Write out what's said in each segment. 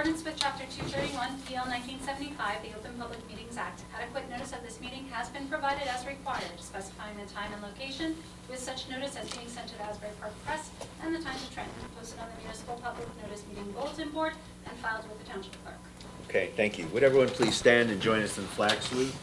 accordance with Chapter 231 PL 1975, the Open Public Meetings Act, adequate notice of this meeting has been provided as required, specifying the time and location, with such notice as being sent to the Asbury Park Press and the Times of Trenton, posted on the Municipal Public Notice Meeting Bulletin Board, and filed with the Township Clerk. Okay, thank you. Would everyone please stand and join us in the flag salute?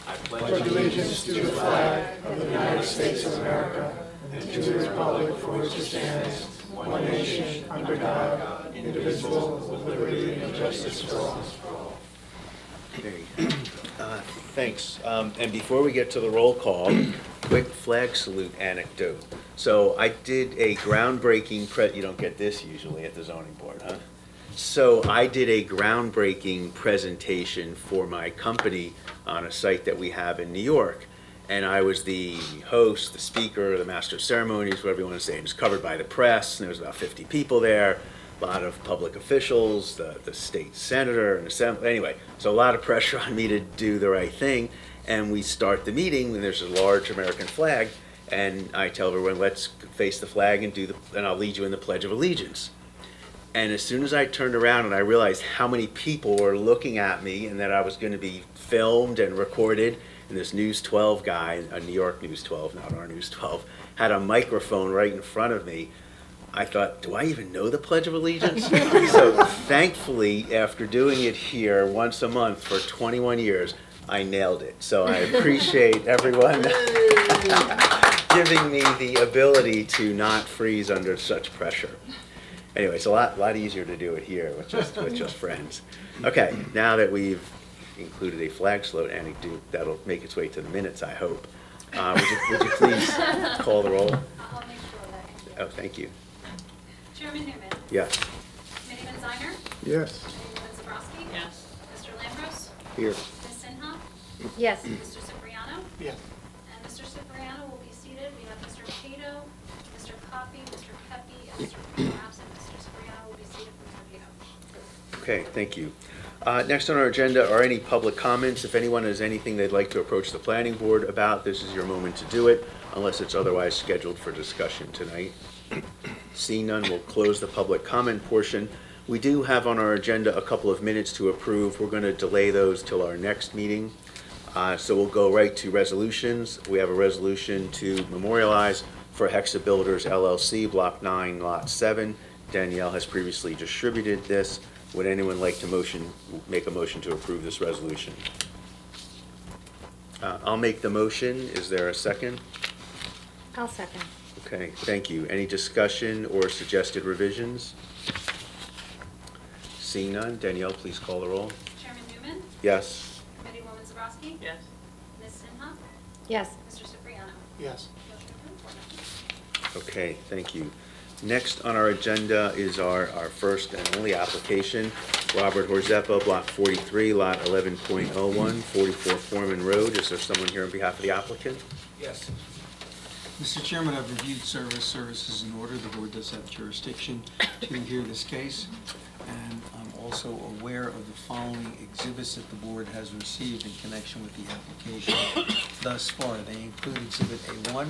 I pledge allegiance to the flag of the United States of America and to the republic for which it stands, one nation, under God, indivisible, with liberty and justice for all. Okay. Thanks. And before we get to the roll call, quick flag salute anecdote. So I did a groundbreaking, you don't get this usually at the zoning board, huh? So I did a groundbreaking presentation for my company on a site that we have in New York. And I was the host, the speaker, the master of ceremonies, whatever you want to say. It was covered by the press, and there was about 50 people there, a lot of public officials, the state senator and assembly. Anyway, so a lot of pressure on me to do the right thing. And we start the meeting, and there's a large American flag, and I tell everyone, let's face the flag and and I'll lead you in the Pledge of Allegiance. And as soon as I turned around and I realized how many people were looking at me and that I was going to be filmed and recorded, and this News 12 guy, a New York News 12, not our News 12, had a microphone right in front of me, I thought, do I even know the Pledge of Allegiance? So thankfully, after doing it here once a month for 21 years, I nailed it. So I appreciate everyone giving me the ability to not freeze under such pressure. Anyway, it's a lot easier to do it here with just friends. Okay, now that we've included a flag salute anecdote that'll make its way to the minutes, I hope. Would you please call the roll? I'll make sure of that. Oh, thank you. Chairman Newman. Yes. Committeeman Ziner. Yes. Committeeman Zabrowski. Yes. Mr. Lambros. Here. Ms. Sinha. Yes. Mr. Cipriano. Yes. And Mr. Cipriano will be seated. We have Mr. Cato, Mr. Coffey, Mr. Pepe, and Mr. Cato absent. Mr. Cipriano will be seated for Mr. Cato. Okay, thank you. Next on our agenda are any public comments. If anyone has anything they'd like to approach the planning board about, this is your moment to do it, unless it's otherwise scheduled for discussion tonight. Seeing none, we'll close the public comment portion. We do have on our agenda a couple of minutes to approve. We're going to delay those till our next meeting. So we'll go right to resolutions. We have a resolution to memorialize for Hexa Builders LLC, Block 9, Lot 7. Danielle has previously distributed this. Would anyone like to make a motion to approve this resolution? I'll make the motion. Is there a second? I'll second. Okay, thank you. Any discussion or suggested revisions? Seeing none, Danielle, please call the roll. Chairman Newman. Yes. Committeewoman Zabrowski. Yes. Ms. Sinha. Yes. Mr. Cipriano. Yes. Motion approved. 4-0. Okay, thank you. Next on our agenda is our first and only application, Robert Horzepa, Block 43, Lot 11.01, 44 Foreman Road. Is there someone here on behalf of the applicant? Yes. Mr. Chairman, I've reviewed services in order. The board does have jurisdiction to hear this case. And I'm also aware of the following exhibits that the board has received in connection with the application thus far. They include Exhibit A1,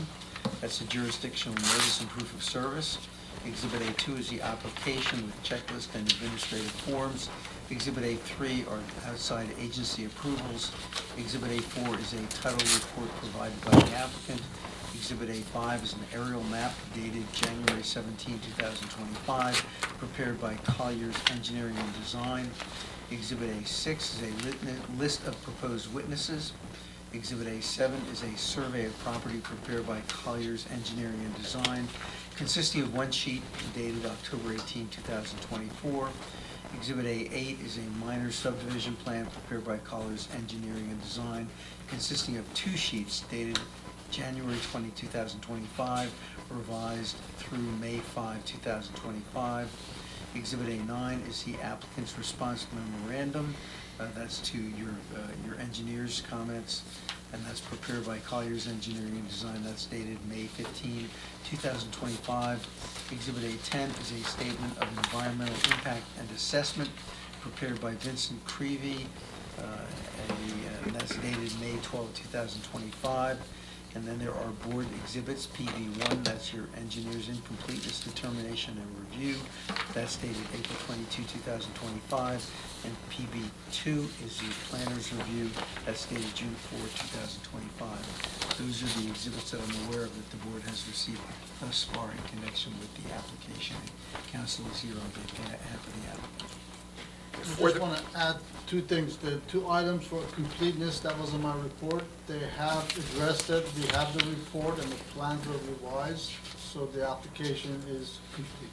that's the jurisdictional notice and proof of service. Exhibit A2 is the application with checklist and administrative forms. Exhibit A3 are outside agency approvals. Exhibit A4 is a title report provided by the applicant. Exhibit A5 is an aerial map dated January 17, 2025, prepared by Colliers Engineering and Design. Exhibit A6 is a list of proposed witnesses. Exhibit A7 is a survey of property prepared by Colliers Engineering and Design, consisting of one sheet dated October 18, 2024. Exhibit A8 is a minor subdivision plan prepared by Colliers Engineering and Design, consisting of two sheets dated January 20, 2025, revised through May 5, 2025. Exhibit A9 is the applicant's response memorandum. That's to your engineer's comments, and that's prepared by Colliers Engineering and Design. That's dated May 15, 2025. Exhibit A10 is a statement of environmental impact and assessment prepared by Vincent Creevy, and that's dated May 12, 2025. And then there are board exhibits, PB1, that's your engineer's incompleteness determination and review. That's dated April 22, 2025. And PB2 is your planner's review, that's dated June 4, 2025. Those are the exhibits that I'm aware of that the board has received thus far in connection with the application. Council is here on behalf of the applicant. I just want to add two things. The two items for completeness, that was in my report. They have addressed it. We have the report and the plans are revised, so the application is complete.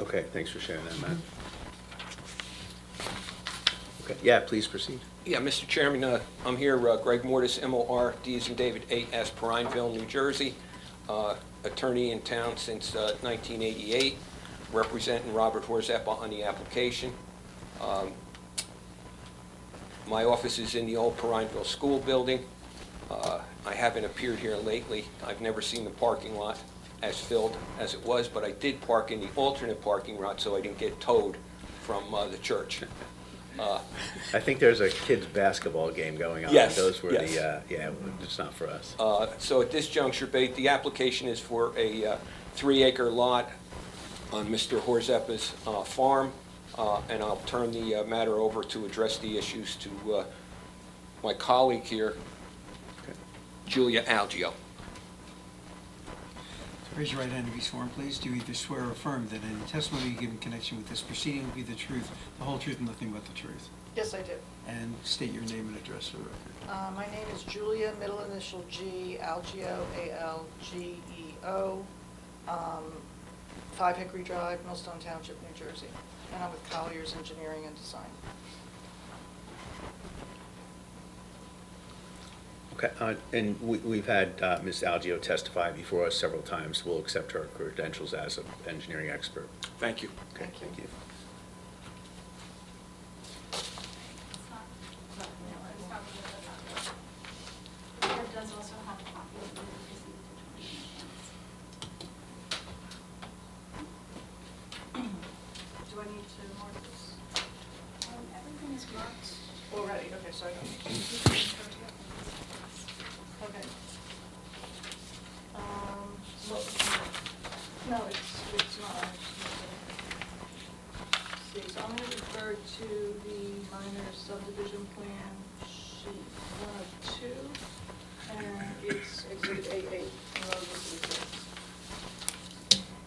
Okay, thanks for sharing that, Matt. Okay, yeah, please proceed. Yeah, Mr. Chairman, I'm here, Greg Mortis, MOR, D as in David, 8S, Prineville, New Jersey. Attorney in town since 1988, representing Robert Horzeppa on the application. My office is in the old Prineville School building. I haven't appeared here lately. I've never seen the parking lot as filled as it was, but I did park in the alternate parking lot so I didn't get towed from the church. I think there's a kids' basketball game going on. Yes, Those were yes. yeah, it's not for us. So at this juncture, the application is for a 3-acre lot on Mr. Horzeppa's farm, and I'll turn the matter over to address the issues to my colleague here, Julia Algio. Raise your right hand and be sworn, please. Do you either swear or affirm that any testimony you give in connection with this proceeding will be the truth, the whole truth, and nothing but the truth? Yes, I do. And state your name and address for the record. My name is Julia, middle initial G, Algio, A-L-G-E-O, 5 Hickory Drive, Millstone Township, New Jersey. And I'm with Colliers Engineering and Design. Okay, and we've had Ms. Algio testify before us several times. We'll accept her credentials as an engineering expert. Thank you. Okay, Thank you. thank you. Board does also have a copy of the received Do I need to mark this? Everything is marked. Already, okay, so I don't need to. Okay. So, no, it's not. See, so I'm going to refer to the minor subdivision plan sheet 102, and it's exhibit A8, and those are the exhibits.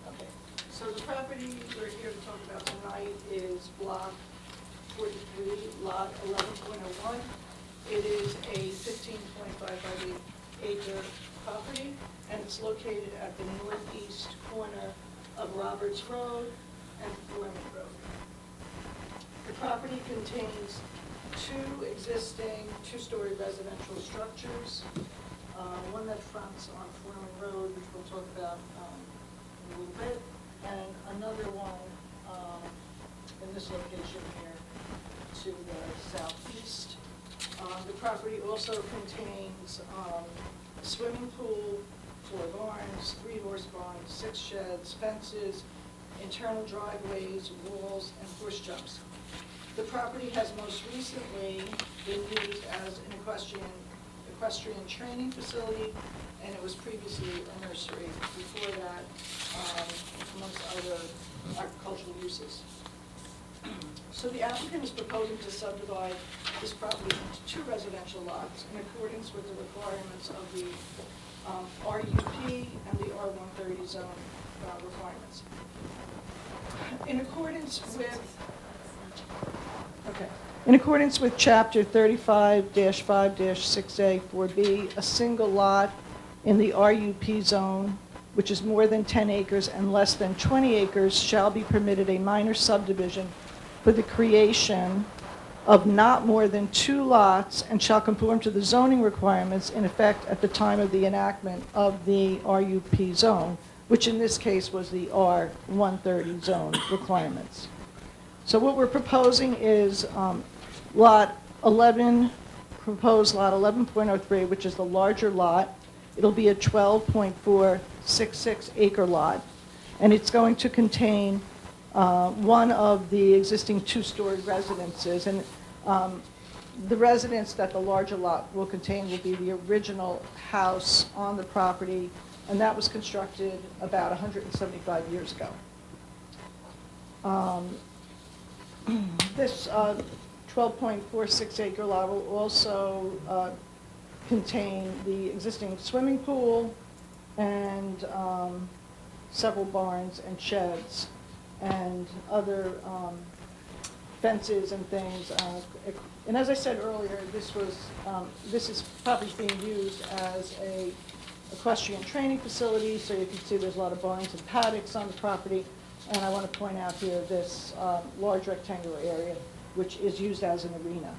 Okay, so the property we're here to talk about tonight is block 43, lot 11.01. It is a 15.55 acre property, and it's located at the northeast corner of Roberts Road and Foreman Road. The property contains 2 existing 2-story residential structures, one that fronts on Foreman Road, which we'll talk about in a little bit, and another one in this location here to the southeast. The property also contains a swimming pool, 4 barns, 3 horse barns, 6 sheds, fences, internal driveways, walls, and horse jumps. The property has most recently been used as an equestrian training facility, and it was previously a nursery before that, amongst other agricultural uses. So the applicant is proposing to subdivide this property into 2 residential lots in accordance with the requirements of the RUP and the R130 zone requirements. In accordance with Chapter 35-5-6A 4B, a single lot in the RUP zone, which is more than 10 acres and less than 20 acres, shall be permitted a minor subdivision for the creation of not more than 2 lots and shall conform to the zoning requirements in effect at the time of the enactment of the RUP zone, which in this case was the R130 zone requirements. So what we're proposing is lot 11, proposed lot 11.03, which is the larger lot. It'll be a 12.466 acre lot, and it's going to contain one of the existing 2-story residences. And The residence that the larger lot will contain will be the original house on the property, and that was constructed about 175 years ago. This 12.46 acre lot will also contain the existing swimming pool and several barns and sheds and other fences and things. And as I said earlier, this is probably being used as a equestrian training facility, so you can see there's a lot of barns and paddocks on the property. And I want to point out here this large rectangular area, which is used as an arena.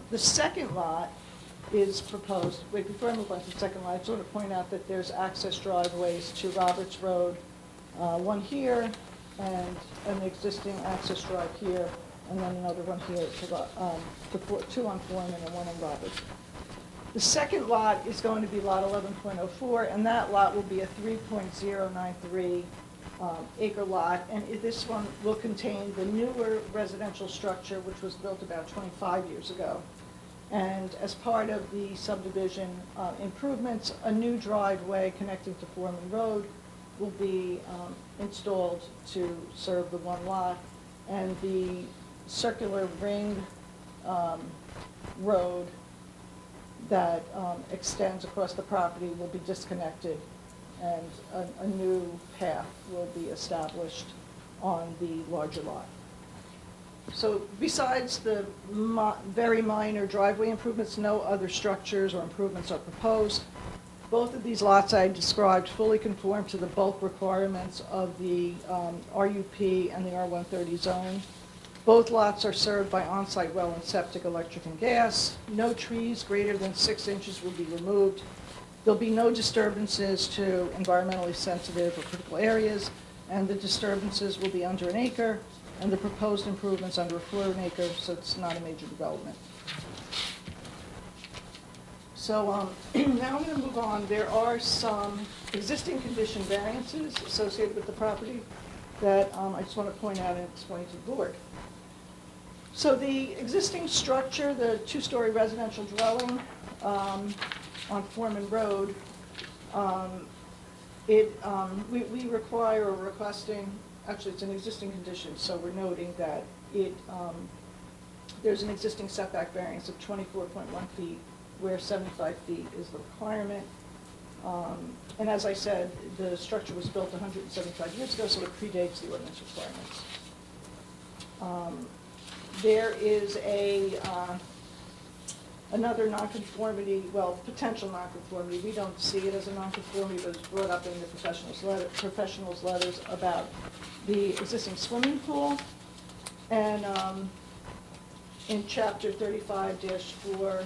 The second lot is proposed, wait, before I move on to the second lot, I just want to point out that there's access driveways to Roberts Road, one here, and an existing access drive here, and then another one here to two on Foreman and one on Roberts. The second lot is going to be lot 11.04, and that lot will be a 3.093 acre lot, and this one will contain the newer residential structure, which was built about 25 years ago. And as part of the subdivision improvements, a new driveway connecting to Foreman Road will be installed to serve the one lot, and the circular ring road that extends across the property will be disconnected, and a new path will be established on the larger lot. So besides the very minor driveway improvements, no other structures or improvements are proposed. Both of these lots I described fully conform to the bulk requirements of the RUP and the R130 zone. Both lots are served by on-site well and septic, electric, and gas. No trees greater than 6 inches will be removed. There'll be no disturbances to environmentally sensitive or critical areas, and the disturbances will be under an acre, and the proposed improvements under a quarter of an acre, so it's not a major development. So now I'm going to move on. There are some existing condition variances associated with the property that I just want to point out and explain to the board. So the existing structure, the two-story residential dwelling on Foreman Road, we require or requesting, actually it's an existing condition, so we're noting that there's an existing setback variance of 24.1 feet, where 75 feet is the requirement. And as I said, the structure was built 175 years ago, so it predates the ordinance requirements. There is another nonconformity, well, potential nonconformity. We don't see it as a nonconformity, but it's brought up in the professionals' letters about the existing swimming pool. And in chapter 35-4-9.9,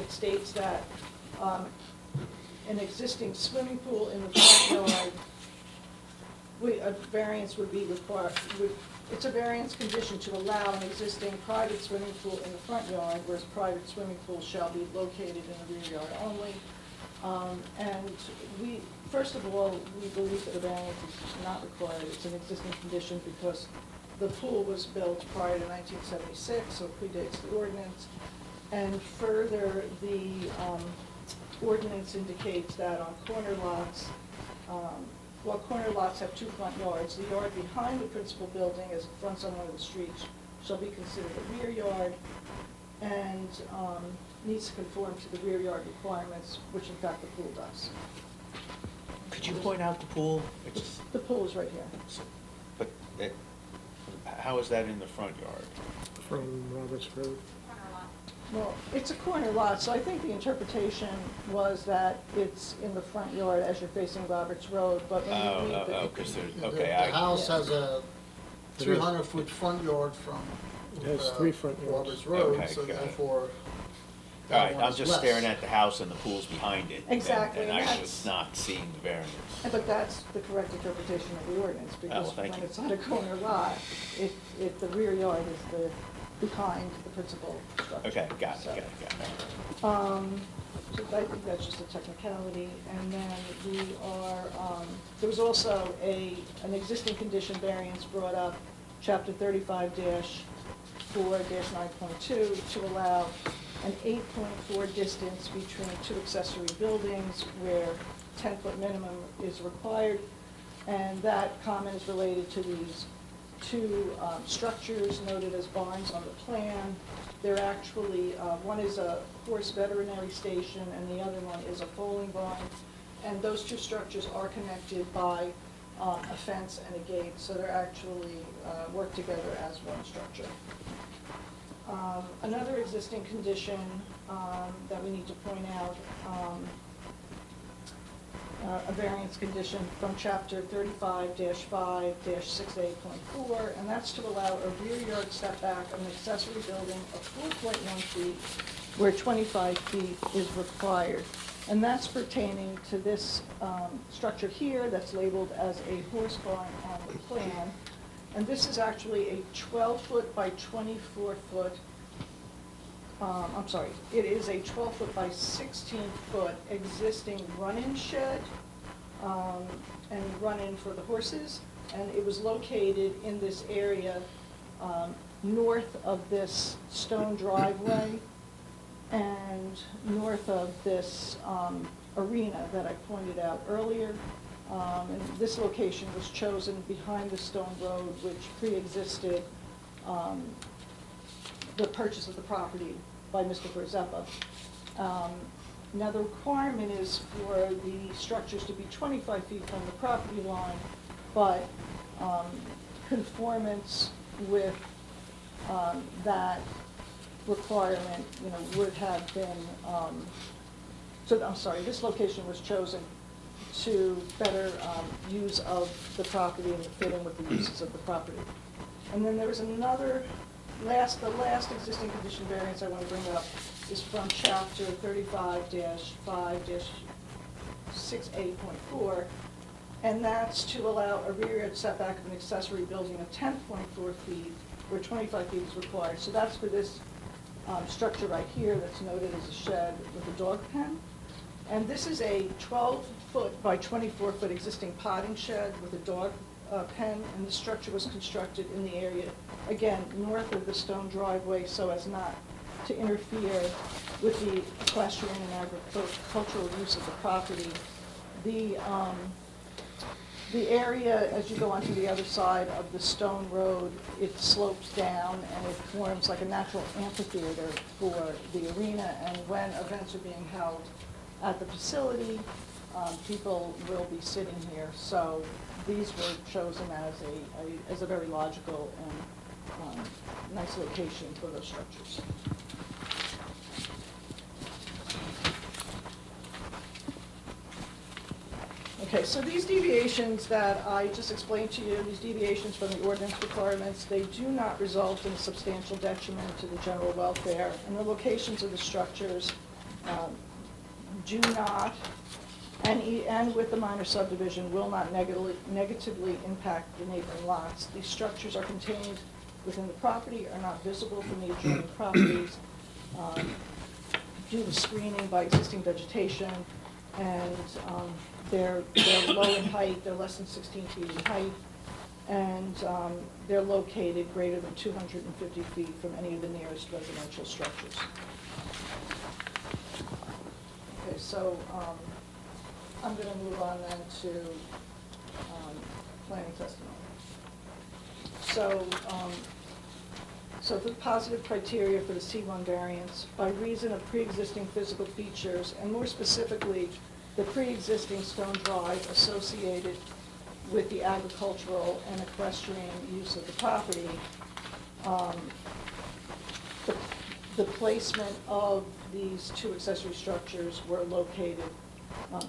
it states that an existing swimming pool in the front yard, a variance would be required. It's a variance condition to allow an existing private swimming pool in the front yard, whereas private swimming pools shall be located in the rear yard only. And first of all, we believe that a variance is not required. It's an existing condition because the pool was built prior to 1976, so it predates the ordinance. And further, the ordinance indicates that on corner lots, while corner lots have two front yards, the yard behind the principal building as it fronts on one of the streets shall be considered a rear yard and needs to conform to the rear yard requirements, which in fact the pool does. Could you point out the pool? The pool is right here. But how is that in the front yard? From Roberts Road. Well, it's a corner lot, so I think the interpretation was that it's in the front yard as you're facing Roberts Road, but when you read the... because there's, The okay, house has a It is. 300-foot front yard from It has 3 front yards. Roberts Road, Okay, so got it. therefore. all that right, one I'm is just less. staring at the house and the pool's behind it. Exactly, And and I that's- was not seeing the variance. But that's the correct interpretation of the ordinance, because thank when you. it's on a corner lot, the rear yard is behind the principal structure. Okay, got So, it. So I think that's just a technicality, and then there was also an existing condition variance brought up Chapter 35-4-9.2 to allow an 8.4 distance between two accessory buildings where 10-foot minimum is required. And that comment is related to these two structures noted as barns on the plan. They're actually, one is a horse veterinary station and the other one is a foaling barn. And those two structures are connected by a fence and a gate, so they're actually work together as one structure. Another existing condition that we need to point out, a variance condition from chapter 35-5-6A.4, and that's to allow a rear yard setback of an accessory building of 4.1 feet where 25 feet is required. And that's pertaining to this structure here that's labeled as a horse barn on the plan. And this is actually a 12-foot by 24-foot, it is a 12-foot by 16-foot existing run-in shed and run-in for the horses. And it was located in this area north of this stone driveway and north of this arena that I pointed out earlier. And this location was chosen behind the stone road, which pre-existed the purchase of the property by Mr. Horzeppa. Now the requirement is for the structures to be 25 feet from the property line, but conformance with that requirement, would have been, this location was chosen to better use of the property and fit in with the uses of the property. And then there was another, the last existing condition variance I want to bring up is from chapter 35-5-6A.4, and that's to allow a rear yard setback of an accessory building of 10.4 feet where 25 feet is required. So that's for this structure right here that's noted as a shed with a dog pen. And this is a 12-foot by 24-foot existing potting shed with a dog pen, and the structure was constructed in the area, again, north of the stone driveway, so as not to interfere with the equestrian and agricultural use of the property. The area, as you go onto the other side of the stone road, it slopes down and it forms like a natural amphitheater for the arena, and when events are being held at the facility, people will be sitting here. So these were chosen as a very logical and nice location for those structures. Okay, so these deviations that I just explained to you, these deviations from the ordinance requirements, they do not result in substantial detriment to the general welfare, and the locations of the structures do not, and with the minor subdivision, will not negatively impact the neighboring lots. These structures are contained within the property, are not visible from the adjoining properties due to screening by existing vegetation, and they're low in height, they're less than 16 feet in height, and they're located greater than 250 feet from any of the nearest residential structures. Okay, so I'm going to move on then to planning testimony. So the positive criteria for the C1 variance, by reason of pre-existing physical features, and more specifically, the pre-existing stone drive associated with the agricultural and equestrian use of the property, the placement of these two accessory structures were located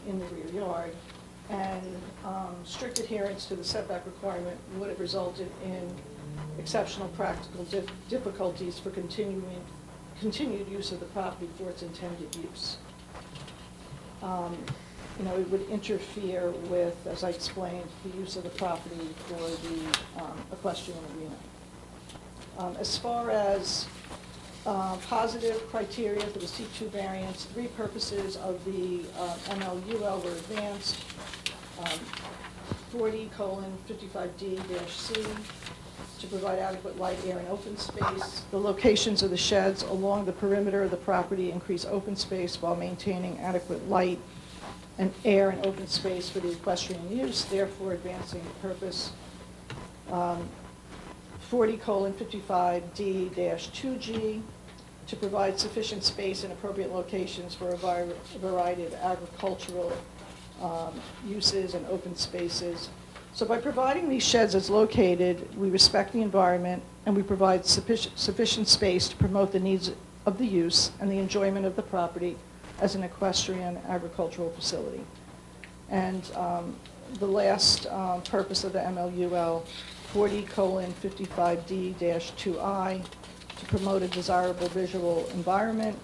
in the rear yard, and strict adherence to the setback requirement would have resulted in exceptional practical difficulties for continued use of the property for its intended use. It would interfere with, as I explained, the use of the property for the equestrian arena. As far as positive criteria for the C2 variance, 3 purposes of the MLUL were advanced. 40:55D-C, to provide adequate light, air, and open space. The locations of the sheds along the perimeter of the property increase open space while maintaining adequate light and air and open space for the equestrian use, therefore advancing the purpose 40:55D-2G to provide sufficient space in appropriate locations for a variety of agricultural uses and open spaces. So by providing these sheds as located, we respect the environment and we provide sufficient space to promote the needs of the use and the enjoyment of the property as an equestrian agricultural facility. And the last purpose of the MLUL, 40:55D-2I, to promote a desirable visual environment.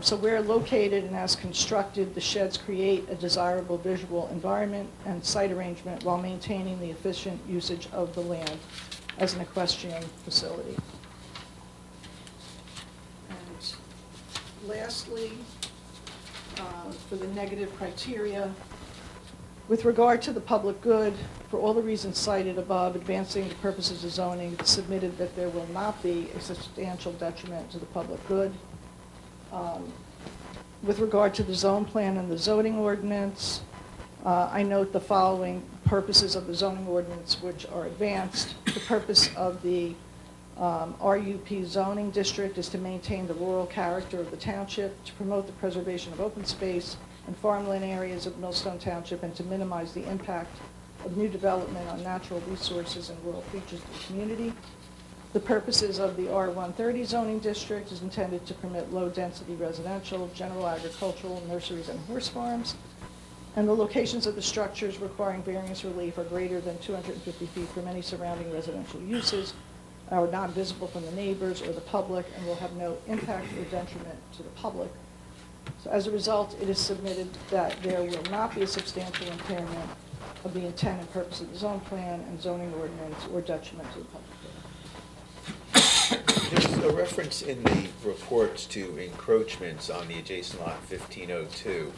So where located and as constructed, the sheds create a desirable visual environment and site arrangement while maintaining the efficient usage of the land as an equestrian facility. And lastly, for the negative criteria, with regard to the public good, for all the reasons cited above, advancing the purposes of zoning, it's submitted that there will not be a substantial detriment to the public good. With regard to the zone plan and the zoning ordinance, I note the following purposes of the zoning ordinance which are advanced. The purpose of the RUP zoning district is to maintain the rural character of the township, to promote the preservation of open space and farmland areas of Millstone Township, and to minimize the impact of new development on natural resources and rural features of the community. The purposes of the R130 zoning district is intended to permit low-density residential, general agricultural, nurseries, and horse farms. And the locations of the structures requiring variance relief are greater than 250 feet from any surrounding residential uses, are not visible from the neighbors or the public, and will have no impact or detriment to the public. So as a result, it is submitted that there will not be a substantial impairment of the intent and purpose of the zone plan and zoning ordinance or detriment to the public good. There's a reference in the reports to encroachments on the adjacent lot 1502.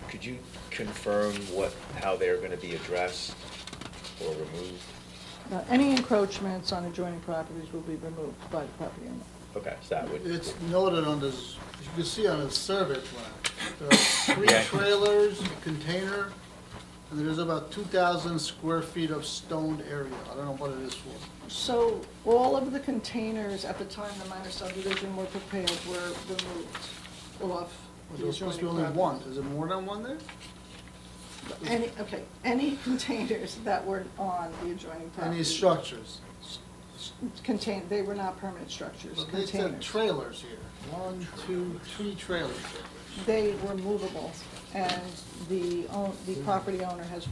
Could you confirm how they're going to be addressed or removed? Any encroachments on adjoining properties will be removed by the property owner. Okay, so that would. It's noted on this, you can see on the survey plan, there are 3 Yeah. trailers, a container, and there's about 2,000 square feet of stoned area. I don't know what it is for. So all of the containers at the time the minor subdivision were prepared were removed off the There's supposed to be adjoining only properties. one. Is it more than one there? Any containers that were on the adjoining property. Any structures? They were not permanent structures, But they said containers. trailers here. 1, 2, 3 trailers. They were movable, and the property owner has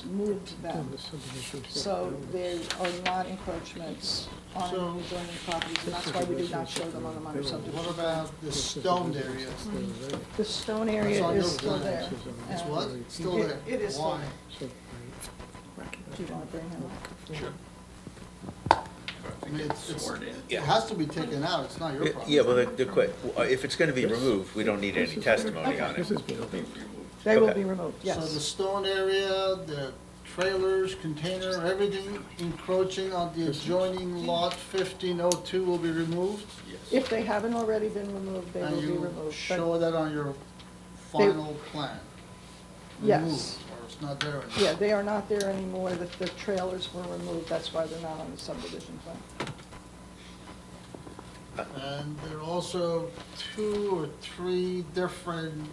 moved them. So there are not encroachments on So- adjoining properties, and that's why we do not show them on the minor What subdivision. about the stoned area? The stone That's area on is your still plan. there. It's and what? Still there? It is still Why? there. Do you want to bring him up? Sure. I mean, it Yeah. has to be taken out. It's not your problem. Yeah, well, if it's going to be removed, we don't need any testimony on it. They will Okay. be removed, So the yes. stone area, the trailers, container, everything encroaching on the adjoining lot 1502 will be removed? If they haven't already been removed, they will And be you removed. but- show that on your final plan? Yes. Removed, or it's not there anymore? Yeah, they are not there anymore, the trailers were removed, that's why they're not on the subdivision plan. And there are also 2 or 3 different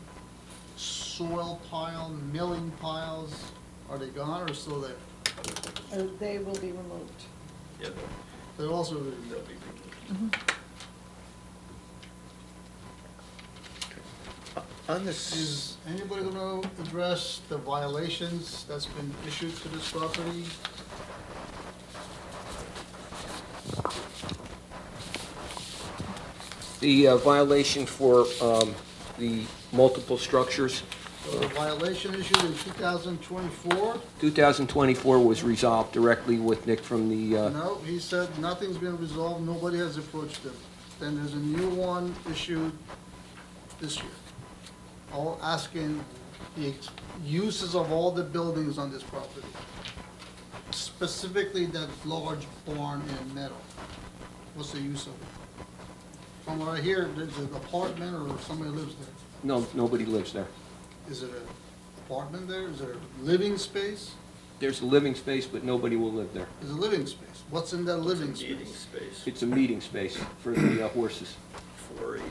soil pile, milling piles. Are they gone or still there? They will be removed. They're also removed. On this, Is anybody going to address the violations that's been issued to this property? The violation for the multiple structures, So the violation issued in 2024? 2024 was resolved directly with Nick from the, No, he said nothing's been resolved, nobody has approached him. Then there's a new one issued this year, all asking the uses of all the buildings on this property. specifically that large barn in metal? What's the use of it? From what I hear, there's an apartment or somebody lives there. No, nobody lives there. Is it an apartment there? Is there a living space? There's a living space, but nobody will live there. There's a living space. What's in that living space? space. It's a meeting space for the horses, 4-H.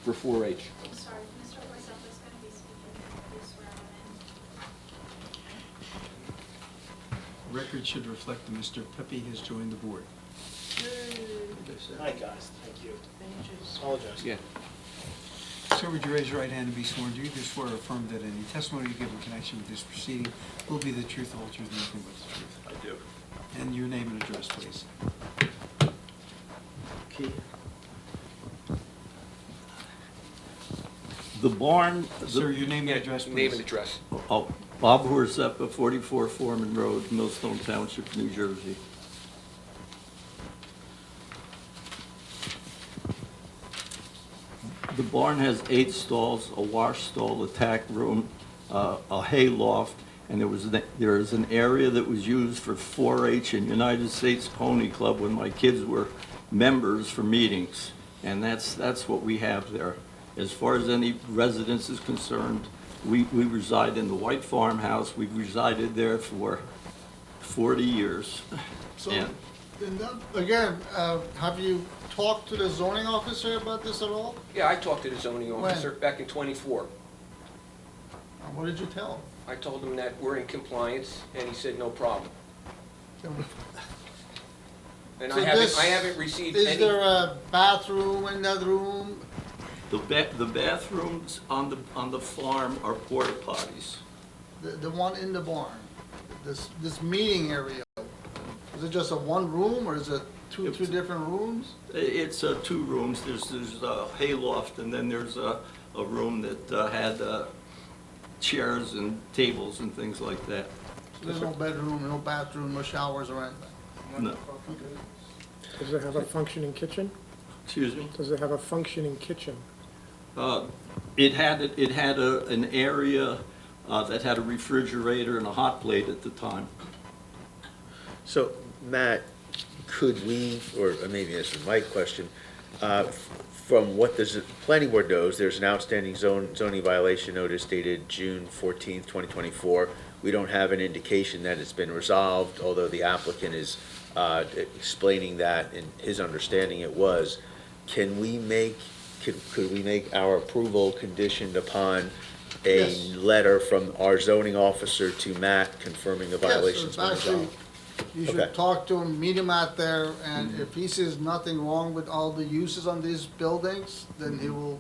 for 4-H. I'm sorry, Mr. Horsett is going to be speaking. Please swear him in. Record should reflect that Mr. Pepe has joined the board. Hi, guys, thank you. Apologize. Yeah. Sir, would you raise your right hand and be sworn? Do you do swear or affirm that any testimony you give in connection with this proceeding will be the truth, the whole truth, and nothing but the truth? I do. And your name and address, please. The barn, Sir, your name and address, please. Name and address. oh, Bob Horseppa, 44 Foreman Road, Millstone Township, New Jersey. The barn has 8 stalls, a wash stall, a tack room, a hay loft, and there is an area that was used for 4-H and United States Pony Club when my kids were members for meetings. And that's what we have there. As far as any residence is concerned, we reside in the White Farmhouse. We've resided there for 40 years. So, And- and then, again, have you talked to the zoning officer about this at all? Yeah, I talked to the zoning officer back in '24. And what did you tell I told him that we're in compliance, and he said, no problem. him? And So I this- haven't received Is any. there a bathroom in that room? The bathrooms on the farm are porta potties. The one in the barn? This meeting area? Is it just a one room or is it two different rooms? It's 2 rooms. There's a hay loft, and then there's a room that had chairs and tables and things like that. So there's no bedroom, no bathroom, no showers or anything? No. Does it have a functioning kitchen? Excuse me? Does it have a functioning kitchen? It had an area that had a refrigerator and a hot plate at the time. So, Matt, could we, or maybe this is my question, from what the planning board knows, there's an outstanding zoning violation notice dated June 14th, 2024. We don't have an indication that it's been resolved, although the applicant is explaining that in his understanding it was. Could we make our approval conditioned upon a Yes. letter from our zoning officer to Matt confirming the violation's been Yes, actually, resolved? you should Okay. talk to him, meet him out there, and if he sees nothing wrong with all the uses on these buildings, then he will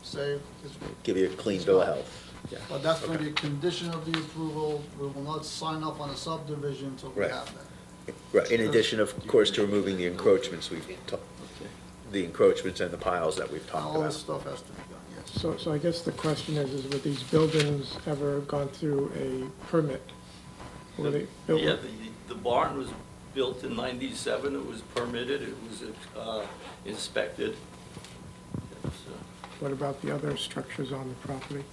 say, it's- Give you a clean bill of health. Yeah. but that's gonna be a condition of the approval. We will not sign up on a subdivision until we Right. have that. Right, in addition, of course, to removing the encroachments the encroachments and the piles that we've talked All this about. stuff has to be done, yes. So I guess the question is were these buildings ever gone through a permit? Were they built? Yeah, the barn was built in '97. It was permitted. It was inspected. So, What about the other structures on the property?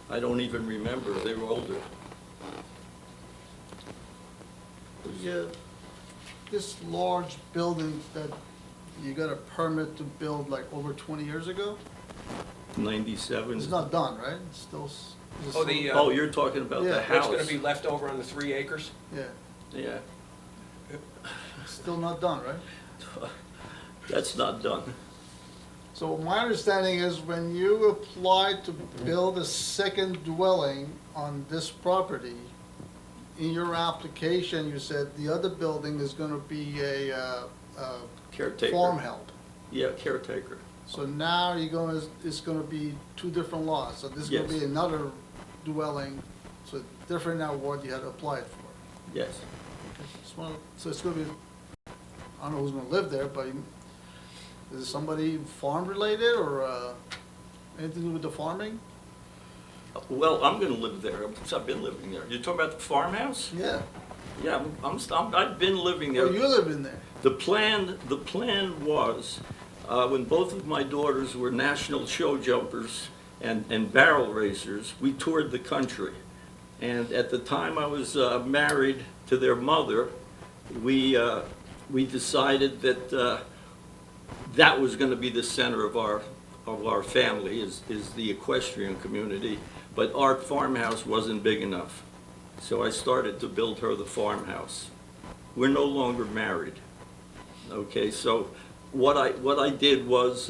I don't even remember. They were older. Yeah, this large building that you got a permit to build like over 20 years ago, 97. it's not done, right? It's still, is it Oh, still- the, Oh, you're talking about Yeah. the What's house. gonna be left over on the 3 acres? Yeah, Yeah, it's still not done, right? that's not done. So my understanding is when you applied to build a second dwelling on this property, in your application, you said the other building is gonna be a Caretaker. farm help. Yeah, caretaker. So now it's gonna be 2 different lots, so this is gonna Yes. be another dwelling, so different now what you had applied for. Yes. So it's gonna be, I don't know who's gonna live there, but is it somebody farm related or anything to do with the farming? Well, I'm gonna live there. I've been living there. You're talking about the farmhouse? Yeah, Yeah, I've been living there. oh, you live in there? The plan was, when both of my daughters were national show jumpers and barrel racers, we toured the country. And at the time I was married to their mother, we decided that that was going to be the center of our family, is the equestrian community. But our farmhouse wasn't big enough. So I started to build her the farmhouse. We're no longer married. Okay, so what I did was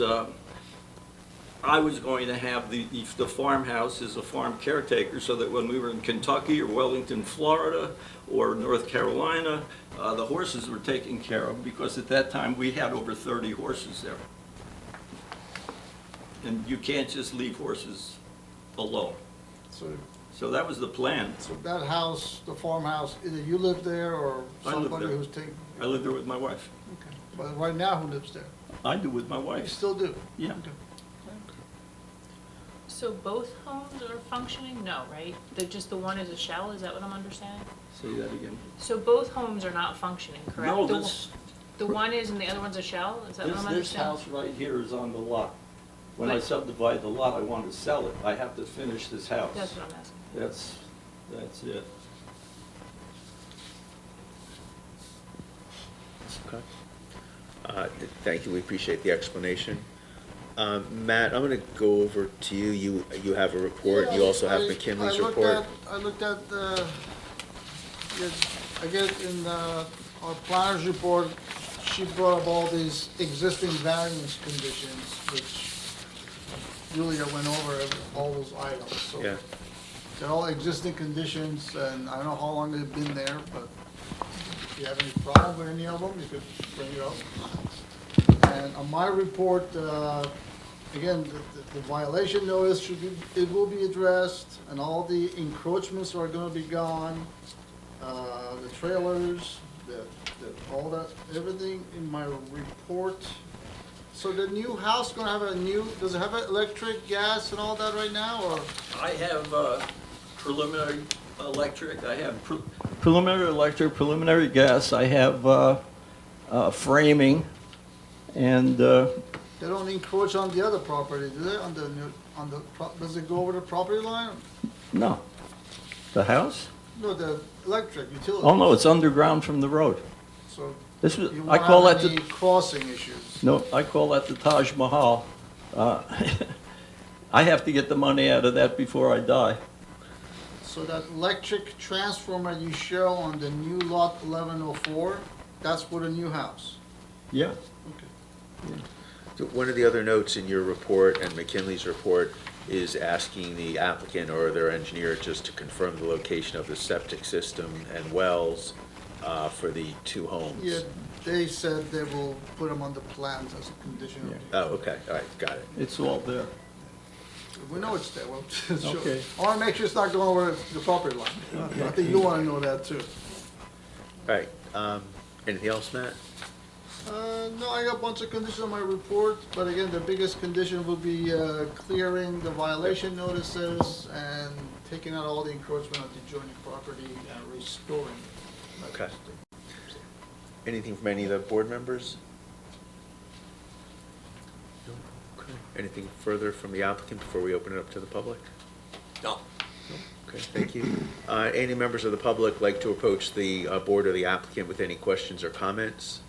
I was going to have the farmhouse as a farm caretaker, so that when we were in Kentucky or Wellington, Florida, or North Carolina, the horses were taken care of, because at that time we had over 30 horses there. And you can't just leave horses alone. So that was the plan. So that house, the farmhouse, either you live there or I live somebody there. who's taking? I lived there with my wife. Okay. But right now, who lives there? I do with my You wife. still do? Yeah. Okay. So both homes are functioning? No, right? Just the one is a shell, is that what I'm understanding? Say that again. So both homes are not functioning, correct? No, The this, The one is and the other one's a shell? Is that what I'm this understanding? house right here is on the lot. When I Right. subdivide the lot, I want to sell it. I have to finish this house. That's what I'm asking. That's it. Okay. Thank you, we appreciate the explanation. Matt, I'm going to go over to you. You have a report, you also have McKinley's report. I looked at, again, in our planner's report, she brought up all these existing variance conditions, which Julia went over all those items, so. Yeah. They're all existing conditions, and I don't know how long they've been there, but if you have any problem with any of them, you could bring it up. And on my report, again, the violation notice it will be addressed, and all the encroachments are gonna be gone. The trailers, all that, everything in my report. So the new house gonna have does it have electric, gas, and all that right now, or? I have preliminary electric, I have preliminary electric, preliminary gas, I have framing, and They don't encroach on the other property, do they, does it go over the property line? no. The house? No, the electric utility. Oh, no, it's underground from the road. So This was, you I won't call have that any the, crossing issues. no, I call that the Taj Mahal. I have to get the money out of that before I die. So that electric transformer you show on the new lot 1104, that's for the new house? Yeah. Okay. So one of the other notes in your report and McKinley's report is asking the applicant or their engineer just to confirm the location of the septic system and wells for the two homes. Yeah, they said they will put them on the plans as a condition of Oh, okay, all right, got it. It's all there. We know it's there, well, sure. Okay. I wanna make sure it's not going over the property line. I think you wanna know that too. All right, anything else, Matt? No, I got a bunch of conditions on my report, but again, the biggest condition will be clearing the violation notices and taking out all the encroachment on the adjoining property and restoring it. Okay. Anything from any of the board members? No? Okay. Anything further from the applicant before we open it up to the public? No. Okay, thank you. Any members of the public like to approach the board or the applicant with any questions or comments?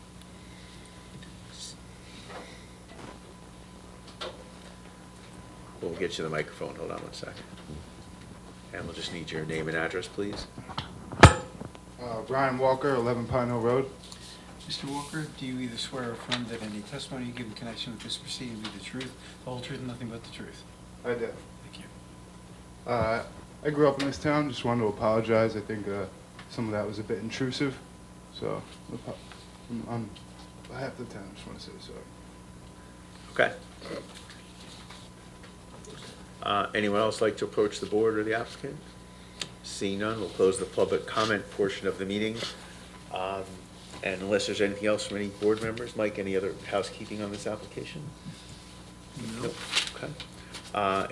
We'll get you the microphone, hold on one second. And we'll just need your name and address, please. Brian Walker, 11 Pine Hill Road. Mr. Walker, do you either swear or affirm that any testimony you give in connection with this proceeding will be the truth, the whole truth, and nothing but the truth? I did. Thank you. I grew up in this town, just wanted to apologize. I think some of that was a bit intrusive. So, on behalf of the town, I just want to say sorry. Okay. Anyone else like to approach the board or the applicant? Seeing none, we'll close the public comment portion of the meeting. And unless there's anything else from any board members, Mike, any other housekeeping on this application? Nope. Okay.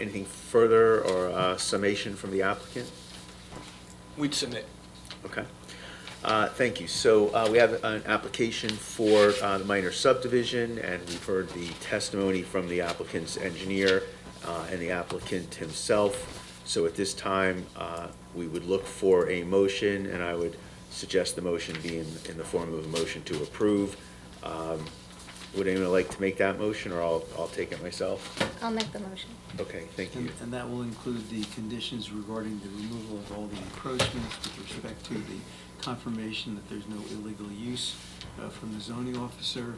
Anything further or summation from the applicant? We'd submit. Okay. Thank you. So we have an application for the minor subdivision, and we've heard the testimony from the applicant's engineer and the applicant himself. So at this time, we would look for a motion, and I would suggest the motion be in the form of a motion to approve. Would anyone like to make that motion, or I'll take it myself? I'll make the motion. Okay, thank you. And that will include the conditions regarding the removal of all the encroachments with respect to the confirmation that there's no illegal use from the zoning officer,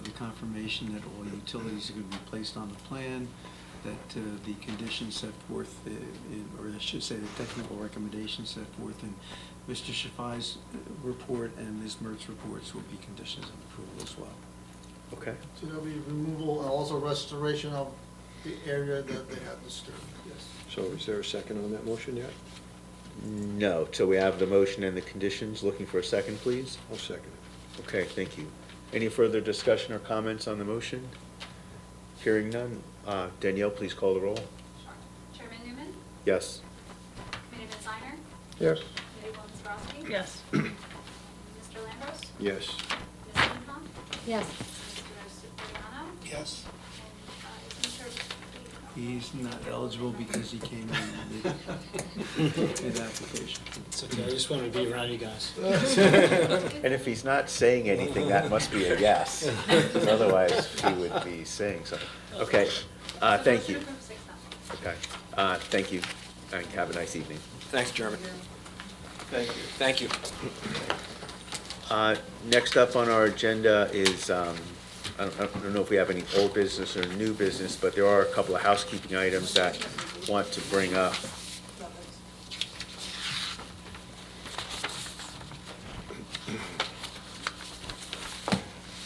the confirmation that all utilities are going to be placed on the plan, that the conditions set forth, or I should say the technical recommendations set forth in Mr. Shafai's report and Ms. Mertz's reports will be conditions of approval as well. Okay. So there'll be removal and also restoration of the area that they had disturbed, yes. So is there a second on that motion yet? No, so we have the motion and the conditions. Looking for a second, please? I'll second it. Okay, thank you. Any further discussion or comments on the motion? Hearing none. Danielle, please call the roll. Sure. Chairman Newman? Yes. Committeeman Steiner? Yes. Committeewoman Zarowski? Yes. Mr. Lambros? Yes. Ms. Lincoln? Yes. Mr. Cipriano? Yes. And is Mr. He's not eligible because he came in with his application. It's okay, I just wanted to be around you guys. And if he's not saying anything, that must be a yes. 'Cause otherwise, he would be saying something. Okay, thank you. Motion approved, 6-0. Okay, thank you, and have a nice evening. Thanks, Chairman. Thank you. Thank you. Next up on our agenda is, I don't know if we have any old business or new business, but there are a couple of housekeeping items that I want to bring up.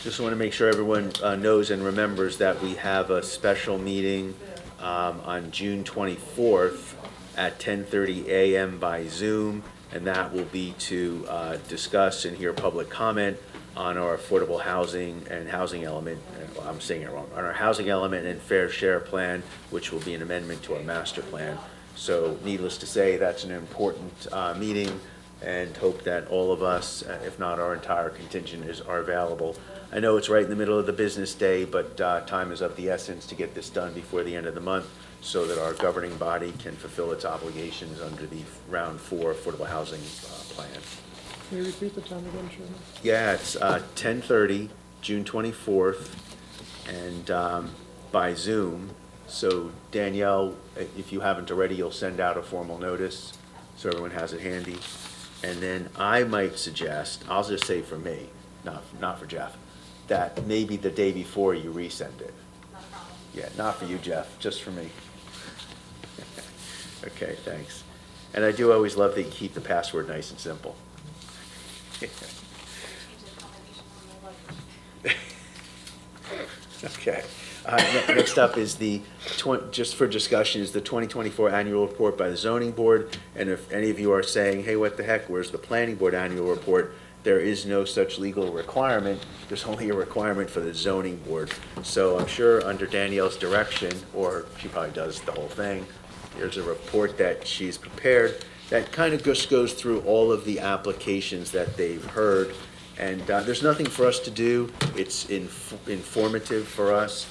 Just want to make sure everyone knows and remembers that we have a special meeting on June 24th at 10:30 a.m. by Zoom, and that will be to discuss and hear public comment on our affordable housing and housing element, well, I'm saying it wrong, on our housing element and fair share plan, which will be an amendment to our master plan. So needless to say, that's an important meeting, and hope that all of us, if not our entire contingent, are available. I know it's right in the middle of the business day, but time is of the essence to get this done before the end of the month so that our governing body can fulfill its obligations under the Round 4 Affordable Housing Plan. Can you repeat the time again, Chairman? Yeah, it's 10:30, June 24th, and by Zoom. So Danielle, if you haven't already, you'll send out a formal notice so everyone has it handy. And then I might suggest, I'll just say for me, not for Jeff, that maybe the day before you resend it. Not a problem. Yeah, not for you, Jeff, just for me. Okay, thanks. And I do always love that you keep the password nice and simple. Change the combination on the luggage. Okay. Next up is just for discussion, is the 2024 annual report by the zoning board. And if any of you are saying, hey, what the heck, where's the planning board annual report? There is no such legal requirement. There's only a requirement for the zoning board. So I'm sure under Danielle's direction, or she probably does the whole thing, there's a report that she's prepared that kind of just goes through all of the applications that they've heard. And there's nothing for us to do. It's informative for us,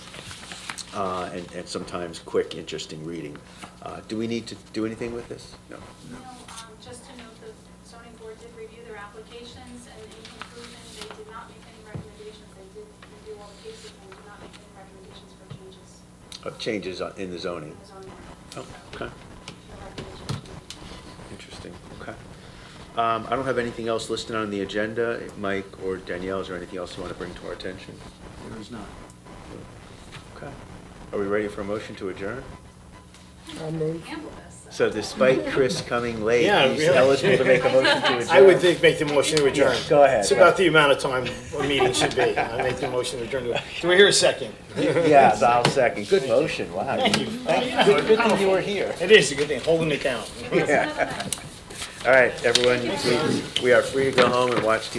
and sometimes quick, interesting reading. Do we need to do anything with this? No. No, just to note, the zoning board did review their applications, and in conclusion, they did not make any recommendations. They did review all the cases and did not make any recommendations for changes Changes in the zoning. in the zoning. Oh, okay. No recommendations. Interesting, okay. I don't have anything else listed on the agenda. Mike or Danielle, is there anything else you want to bring to our attention? There is not. Okay. Are we ready for a motion to adjourn? I'll move. Handle this. So despite Chris coming late, Yeah, he's really. eligible to make a motion to adjourn? I would think make the motion to adjourn. Yeah, go ahead. It's about the amount of time a meeting should be. I make the motion to adjourn. Do we hear a second? Yeah, I'll second. Good motion, wow. Thank you. Good thing you were here. It is a good thing, holding it down. Yeah. All right, everyone, we are free to go home and watch TV.